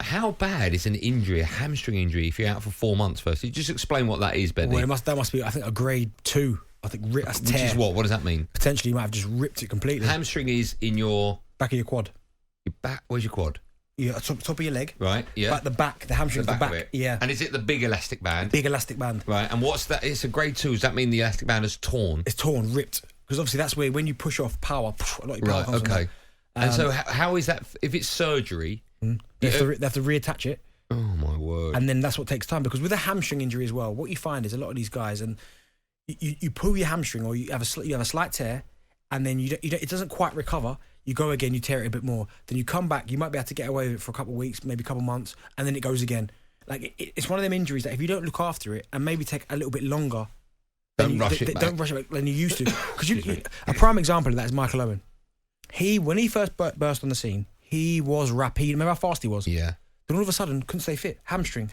how bad is an injury, a hamstring injury, if you're out for 4 months? First, you just explain what that is, Benny. Well, that must be, I think, a grade 2. I think that's tear. Which is what? What does that mean? Potentially, you might have just ripped it completely. Hamstring is in your back of your quad. Your back. Where's your quad? Yeah, top of your leg. Right. Yeah. The hamstring's the back. Of it. Yeah. And is it the big elastic band? Big elastic band. Right. And what's that? It's a grade 2. Does that mean the elastic band is torn? It's torn, ripped. Because obviously that's where when you push off power, a lot of your power comes from that. And so how is that? If it's surgery, they have to reattach it. Oh my word! And then that's what takes time, because with a hamstring injury as well, what you find is a lot of these guys, and you pull your hamstring or you have a slight tear, and then it doesn't quite recover. You go again, you tear it a bit more. Then you come back, you might be able to get away with it for a couple of weeks, maybe a couple of months, and then it goes again. Like it's one of them injuries that if you don't look after it and maybe take a little bit longer, don't rush it back than you used to. Because a prime example of that is Michael Owen. When he first burst on the scene, he was rapid. Remember how fast he was? Yeah. Then all of a sudden, couldn't stay fit. Hamstring.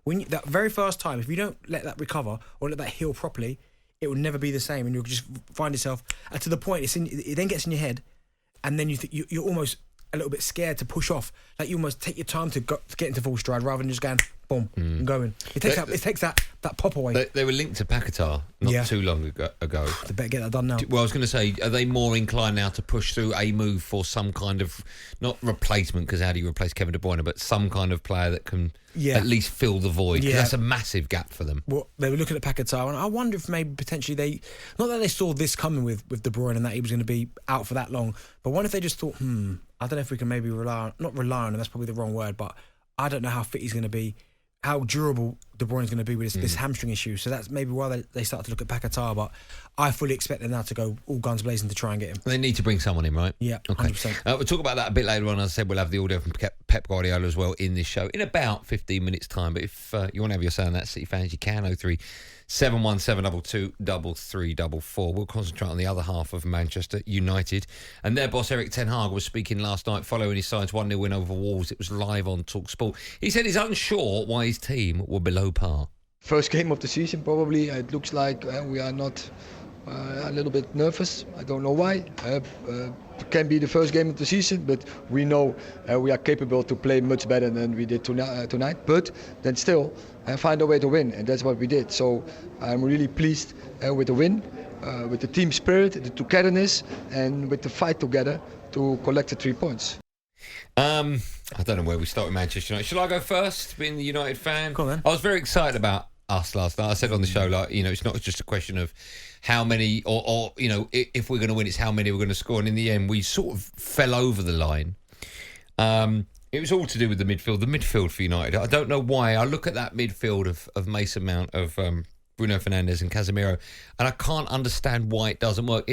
When that very first time, if you don't let that recover or let that heal properly, it will never be the same, and you'll just find yourself to the point it then gets in your head, and then you're almost a little bit scared to push off. Like you almost take your time to get into full stride rather than just going boom and going. It takes that pop away. They were linked to Qatar not too long ago. They better get that done now. Well, I was going to say, are they more inclined now to push through a move for some kind of, not replacement, because how do you replace Kevin De Bruyne, but some kind of player that can at least fill the void? Because that's a massive gap for them. Well, they were looking at Qatar, and I wonder if maybe potentially not that they saw this coming with De Bruyne and that he was going to be out for that long, but what if they just thought, I don't know if we can maybe not rely on him, that's probably the wrong word, but I don't know how fit he's going to be, how durable De Bruyne's going to be with this hamstring issue. So that's maybe why they started to look at Qatar, but I fully expect them now to go all guns blazing to try and get him. They need to bring someone in, right? Yeah, okay. 100%. We'll talk about that a bit later on. As I said, we'll have the audio from Pep Guardiola as well in this show in about 15 minutes' time. But if you want to have your say on that, City fans, you can. 03717223344. We'll concentrate on the other half of Manchester United. And their boss, Erik Ten Hag, was speaking last night following his side's 1-0 win over Wolves. It was live on talkSPORT. He said he's unsure why his team were below par. First game of the season, probably. It looks like we are not a little bit nervous. I don't know why. It can be the first game of the season, but we know we are capable to play much better than we did tonight. But then still find a way to win, and that's what we did. So I'm really pleased with the win, with the team spirit, the togetherness, and with the fight together to collect the 3 points. I don't know where we start with Manchester United. Shall I go first, being the United fan? Go on, then. I was very excited about us last night. I said on the show, it's not just a question of how many or if we're going to win, it's how many we're going to score. And in the end, we sort of fell over the line. It was all to do with the midfield. The midfield for United, I don't know why. I look at that midfield of Mason Mount, of Bruno Fernandes and Casemiro, and I can't understand why it doesn't work.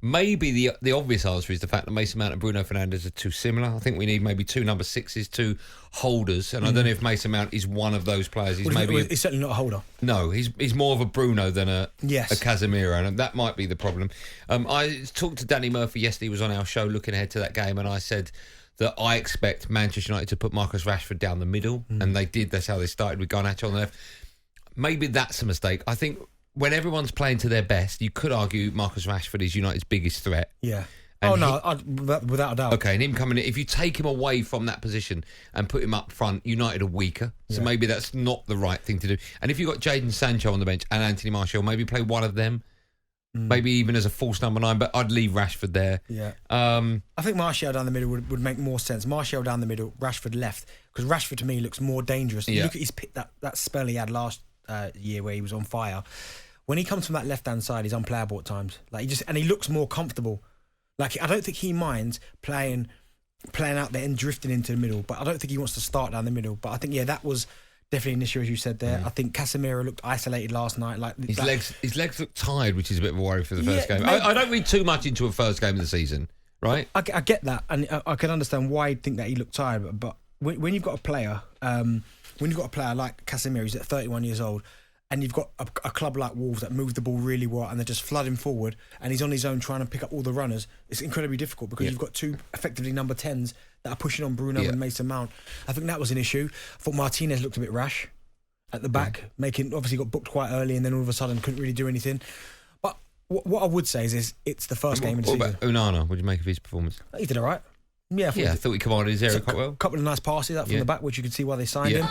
Maybe the obvious answer is the fact that Mason Mount and Bruno Fernandes are too similar. I think we need maybe 2 number 6s, 2 holders, and I don't know if Mason Mount is one of those players. He's certainly not a holder. No, he's more of a Bruno than a Casemiro, and that might be the problem. I talked to Danny Murphy yesterday. He was on our show looking ahead to that game, and I said that I expect Manchester United to put Marcus Rashford down the middle, and they did. That's how they started with Garnacho on the left. Maybe that's a mistake. I think when everyone's playing to their best, you could argue Marcus Rashford is United's biggest threat. Yeah. And without a doubt. Okay, and him coming in, if you take him away from that position and put him up front, United are weaker. So maybe that's not the right thing to do. And if you've got Jadon Sancho on the bench and Anthony Martial, maybe play one of them. Maybe even as a false number 9, but I'd leave Rashford there. Yeah. I think Martial down the middle would make more sense. Martial down the middle, Rashford left. Because Rashford, to me, looks more dangerous. You look at his that spell he had last year where he was on fire. When he comes from that left-hand side, he's unplayable at times. And he looks more comfortable. Like, I don't think he minds playing out there and drifting into the middle, but I don't think he wants to start down the middle. But I think, that was definitely an issue, as you said there. I think Casemiro looked isolated last night. Like his legs look tired, which is a bit of a worry for the first game. I don't read too much into a first game of the season, right? I get that, and I can understand why you'd think that he looked tired. But when you've got a player, like Casemiro, who's at 31 years old, and you've got a club like Wolves that move the ball really well and they're just flooding forward, and he's on his own trying to pick up all the runners, it's incredibly difficult because you've got 2 effectively number 10s that are pushing on Bruno and Mason Mount. I think that was an issue. I thought Martinez looked a bit rash at the back, obviously got booked quite early and then all of a sudden couldn't really do anything. But what I would say is it's the first game of the season. What about Onana? What did you make of his performance? He did all right. Yeah, I thought he commanded his area quite well. A couple of nice passes up from the back, which you can see why they signed him.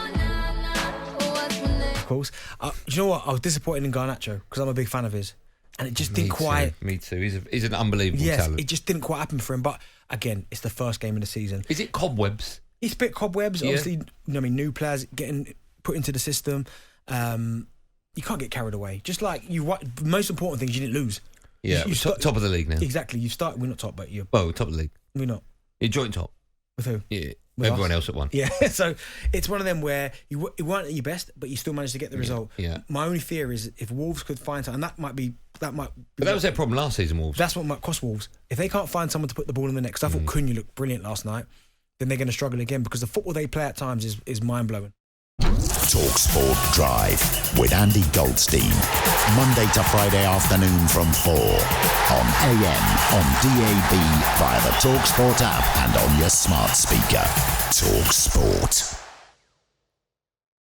Of course. Do you know what? I was disappointed in Garnacho because I'm a big fan of his. And it just didn't quite... Me too. He's an unbelievable talent. Yes, it just didn't quite happen for him. But again, it's the first game of the season. Is it cobwebs? It's a bit cobwebs. Yeah. Obviously, new players getting put into the system. You can't get carried away. Just like most important thing is you didn't lose. Yeah, top of the league now. Exactly. We're not top, but you're... Well, top of the league. We're not. You're joint top. With who? Yeah. With Everyone us? else at one. Yeah. So it's one of them where you weren't at your best, but you still managed to get the result. Yeah. My only fear is if Wolves could find something, and that might be... But that was their problem last season, Wolves. That's what might cost Wolves. If they can't find someone to put the ball in the net, because I thought Cunha looked brilliant last night, then they're going to struggle again because the football they play at times is mind-blowing. talkSPORT Drive with Andy Goldstein. Monday to Friday afternoon from 4 on AM, on DAB, via the talkSPORT app and on your smart speaker. talkSPORT.